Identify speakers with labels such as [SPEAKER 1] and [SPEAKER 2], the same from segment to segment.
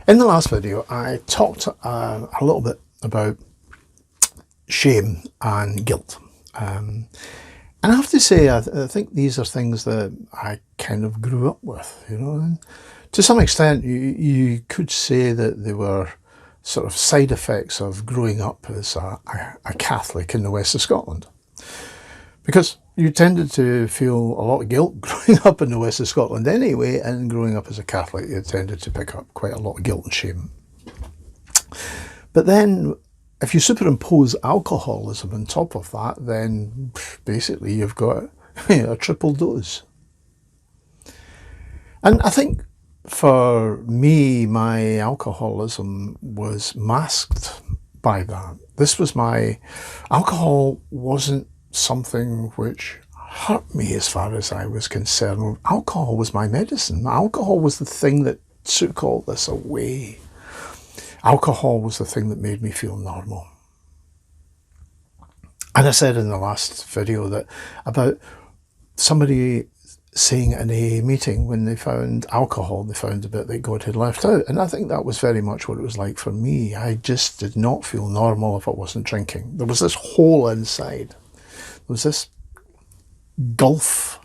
[SPEAKER 1] In the last video, I talked a little bit about shame and guilt. And I have to say, I think these are things that I kind of grew up with, And to some extent, you could say that they were sort of side effects of growing up as a Catholic in the west of Scotland. Because you tended to feel a lot of guilt growing up in the west of Scotland anyway, and growing up as a Catholic, you tended to pick up quite a lot of guilt and shame. But then, if you superimpose alcoholism on top of that, then basically you've got a triple dose. And I think for me, my alcoholism was masked by that. Alcohol wasn't something which hurt me as far as I was concerned. Alcohol was my medicine. Alcohol was the thing that took all this away. Alcohol was the thing that made me feel normal. And I said in the last video that about somebody saying in a meeting when they found alcohol, they found the bit that God had left out. And I think that was very much what it was like for me. I just did not feel normal if I wasn't drinking. There was this hole inside. There was this gulf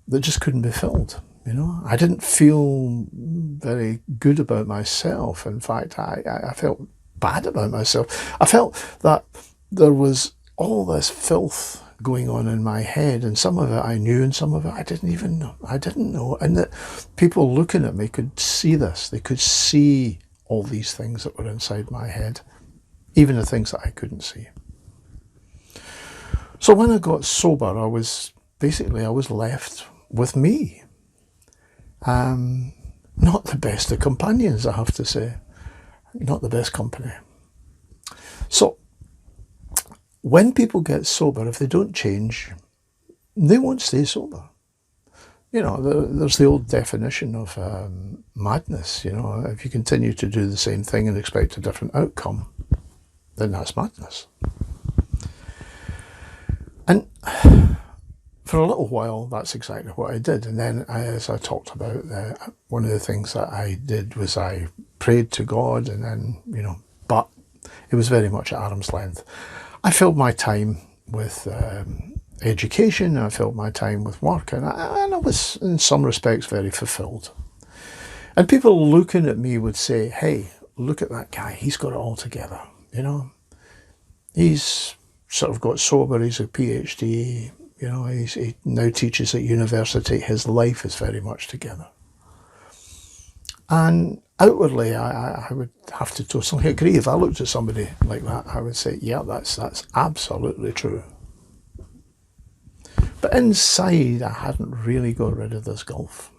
[SPEAKER 1] that just couldn't be filled. I didn't feel very good about myself. In fact, I felt bad about myself. I felt that there was all this filth going on in my head, and some of it I knew and some of it I didn't even know. I didn't know. And that people looking at me could see this. They could see all these things that were inside my head, even the things that I couldn't see. So when I got sober, I was left with me. Not the best of companions, I have to say. Not the best company. So when people get sober, if they don't change, they won't stay sober. There's the old definition of madness. If you continue to do the same thing and expect a different outcome, then that's madness. And for a little while, that's exactly what I did. And then, as I talked about, one of the things that I did was I prayed to God, and then, but it was very much at arm's length. I filled my time with education, I filled my time with work, and I was, in some respects, very fulfilled. And people looking at me would say, hey, look at that guy, he's got it all together, He's sort of got sober, he's a PhD, he now teaches at university, his life is very much together. And outwardly, I would have to totally agree. If I looked at somebody like that, I would say, yeah, that's absolutely true. But inside, I hadn't really got rid of this gulf.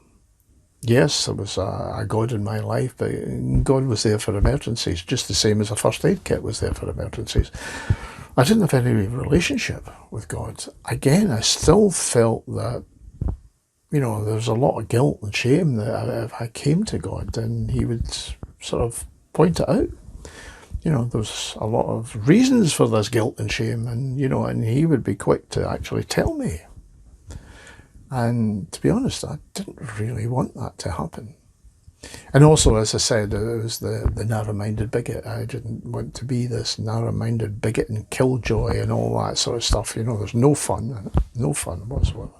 [SPEAKER 1] Yes, there was a God in my life, but God was there for emergencies, just the same as a first aid kit was there for emergencies. I didn't have any relationship with God. Again, I still felt that, there's a lot of guilt and shame that if I came to God, then he would sort of point it out. There's a lot of reasons for this guilt and shame, and, and he would be quick to actually tell me. And to be honest, I didn't really want that to happen. And also, as I said, it was the narrow-minded bigot. I didn't want to be this narrow-minded bigot and killjoy and all that sort of stuff. There's no fun in it. No fun whatsoever.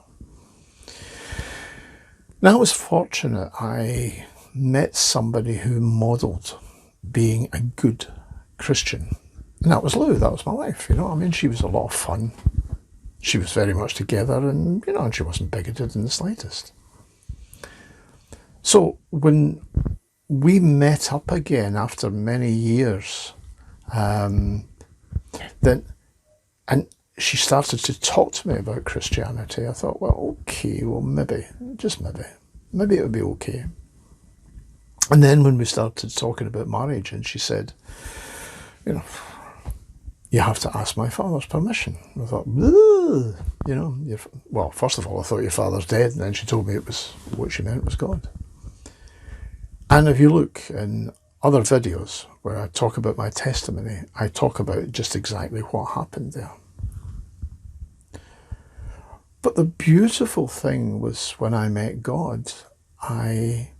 [SPEAKER 1] Now, I was fortunate. I met somebody who modelled being a good Christian. And that was Lou. That was my wife, She was a lot of fun. She was very much together, and, and she wasn't bigoted in the slightest. So when we met up again after many years, and she started to talk to me about Christianity, I thought, well, okay, well, maybe it would be okay. And then when we started talking about marriage, and she said, you have to ask my father's permission. I thought, well, first of all, I thought your father's dead, and then she told me what she meant was God. And if you look in other videos where I talk about my testimony, I talk about just exactly what happened there. But the beautiful thing was when I met God, I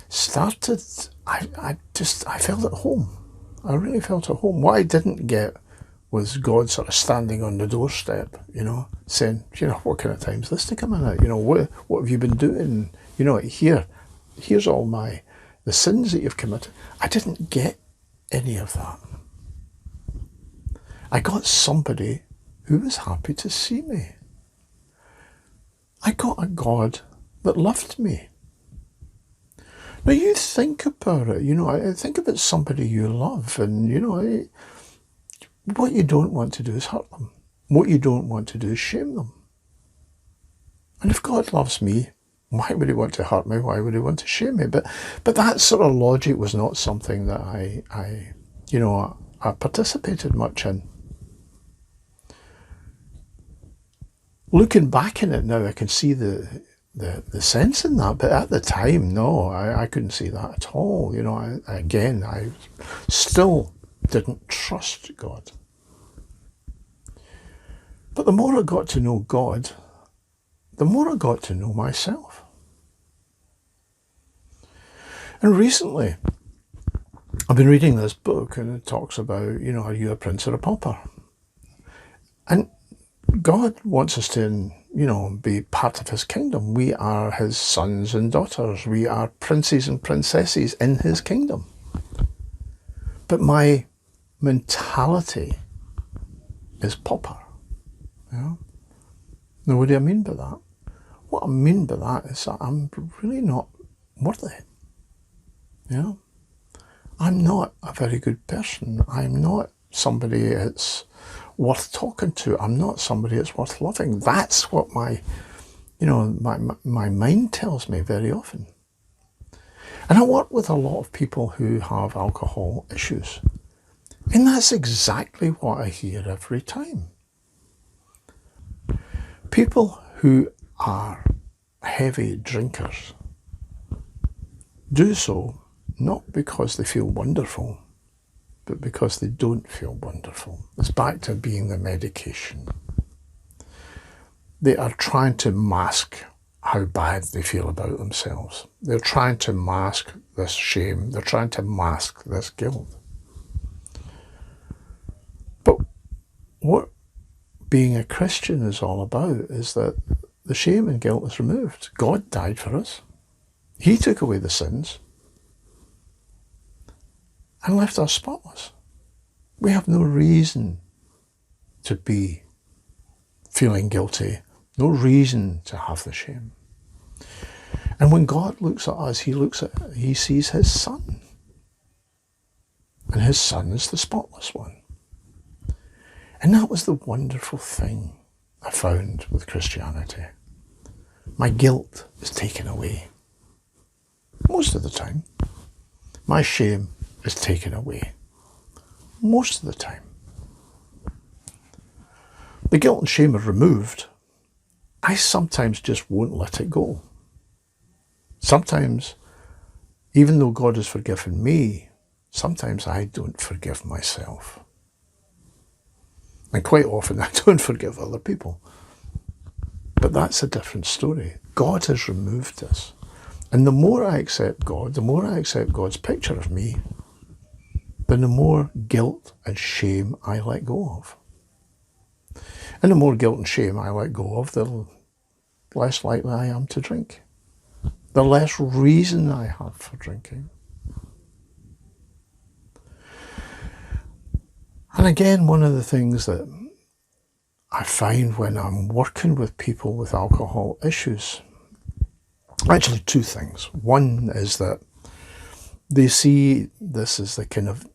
[SPEAKER 1] started, I felt at home. I really felt at home. What I didn't get was God sort of standing on the doorstep, saying, what kind of time's this to come in at? What have you been doing? Here's all the sins that you've committed. I didn't get any of that. I got somebody who was happy to see me. I got a God that loved me. Now you think about it, I think about somebody you love, and what you don't want to do is hurt them. What you don't want to do is shame them. And if God loves me, why would he want to hurt me? Why would he want to shame me? But that sort of logic was not something that I participated much in. Looking back in it now, I can see the sense in that, but at the time, no, I couldn't see that at all. I still didn't trust God. But the more I got to know God, the more I got to know myself. And recently, I've been reading this book, and it talks about, are you a prince or a pauper? And God wants us to, be part of his kingdom. We are his sons and daughters. We are princes and princesses in his kingdom. But my mentality is pauper. Now, what do I mean by that? What I mean by that is that I'm really not worthy. I'm not a very good person. I'm not somebody that's worth talking to. I'm not somebody that's worth loving. That's what my mind tells me very often. And I work with a lot of people who have alcohol issues. And that's exactly what I hear every time. People who are heavy drinkers do so not because they feel wonderful, but because they don't feel wonderful. It's back to being the medication. They are trying to mask how bad they feel about themselves. They're trying to mask this shame. They're trying to mask this guilt. But what being a Christian is all about is that the shame and guilt is removed. God died for us. He took away the sins and left us spotless. We have no reason to be feeling guilty, no reason to have the shame. And when God looks at us, he sees his son. And his son is the spotless one. And that was the wonderful thing I found with Christianity. My guilt is taken away. Most of the time. My shame is taken away. Most of the time. The guilt and shame are removed. I sometimes just won't let it go. Sometimes, even though God has forgiven me, sometimes I don't forgive myself. And quite often I don't forgive other people. But that's a different story. God has removed this. And the more I accept God, the more I accept God's picture of me, then the more guilt and shame I let go of. And the more guilt and shame I let go of, the less likely I am to drink. The less reason I have for drinking. And again, one of the things that I find when I'm working with people with alcohol issues, actually two things. One is that they see this as the kind of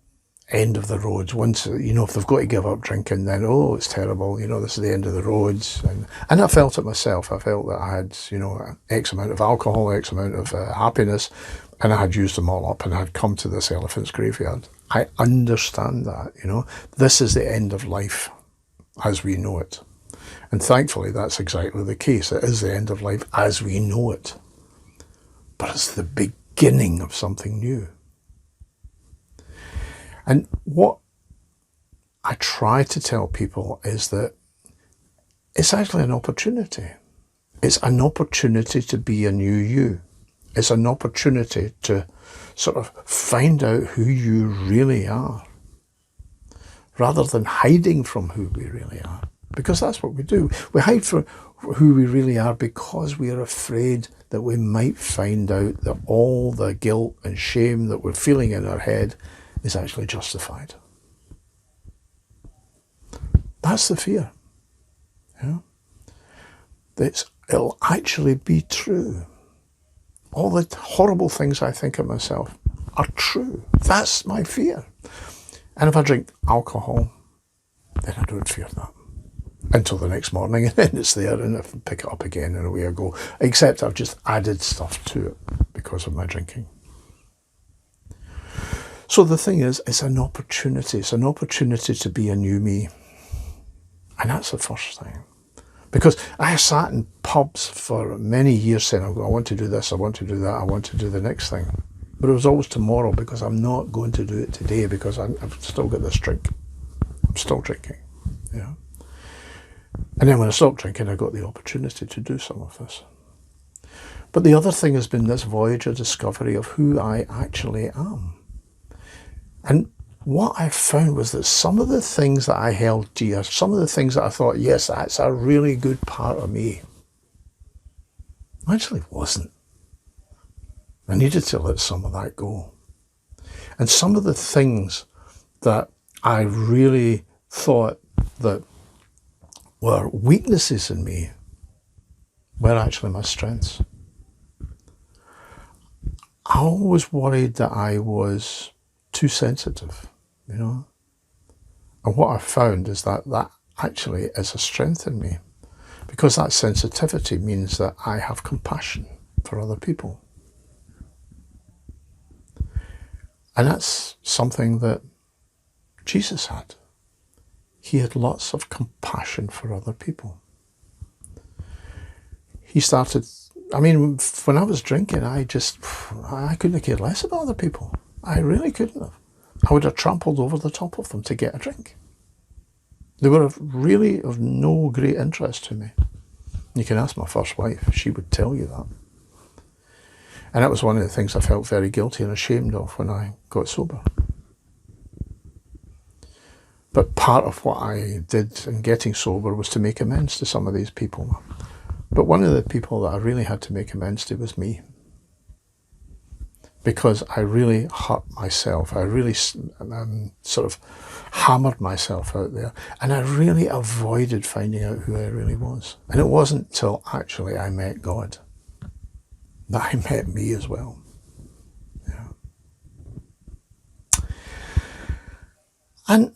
[SPEAKER 1] end of the road. Once, if they've got to give up drinking, then, it's terrible, this is the end of the roads. And I felt it myself. I felt that I had, X amount of alcohol, X amount of happiness, and I had used them all up and I had come to this elephant's graveyard. I understand that, this is the end of life as we know it. And thankfully, that's exactly the case. It is the end of life as we know it. But it's the beginning of something new. And what I try to tell people is that it's actually an opportunity. It's an opportunity to be a new you. It's an opportunity to sort of find out who you really are, rather than hiding from who we really are. Because that's what we do. We hide from who we really are because we are afraid that we might find out that all the guilt and shame that we're feeling in our head is actually justified. That's the fear. Yeah? It'll actually be true. All the horrible things I think of myself are true. That's my fear. And if I drink alcohol, then I don't fear that until the next morning, and then it's there, and I can pick it up again, and away I go. Except I've just added stuff to it because of my drinking. So the thing is, it's an opportunity. It's an opportunity to be a new me. And that's the first thing. Because I sat in pubs for many years saying, I want to do this, I want to do that, I want to do the next thing. But it was always tomorrow, because I'm not going to do it today, because I've still got this drink. I'm still drinking. Yeah. And then when I stopped drinking, I got the opportunity to do some of this. But the other thing has been this voyage of discovery of who I actually am. And what I found was that some of the things that I held dear, some of the things that I thought, yes, that's a really good part of me, actually wasn't. I needed to let some of that go. And some of the things that I really thought that were weaknesses in me were actually my strengths. I always worried that I was too sensitive, you know. And what I found is that that actually is a strength in me, because that sensitivity means that I have compassion for other people. And that's something that Jesus had. He had lots of compassion for other people. He started, I mean, when I was drinking, I couldn't have cared less about other people. I really couldn't have. I would have trampled over the top of them to get a drink. They were really of no great interest to me. You can ask my first wife, she would tell you that. And that was one of the things I felt very guilty and ashamed of when I got sober. But part of what I did in getting sober was to make amends to some of these people. But one of the people that I really had to make amends to was me. Because I really hurt myself. I really sort of hammered myself out there. And I really avoided finding out who I really was. And it wasn't till actually I met God that I met me as well. Yeah. And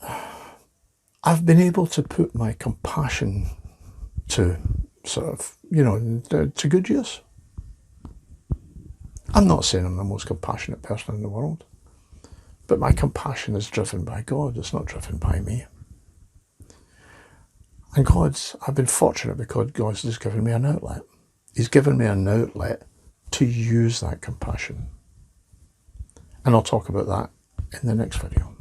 [SPEAKER 1] I've been able to put my compassion to sort of, you know, to good use. I'm not saying I'm the most compassionate person in the world, but my compassion is driven by God. It's not driven by me. And I've been fortunate because God's just given me an outlet. He's given me an outlet to use that compassion. And I'll talk about that in the next video.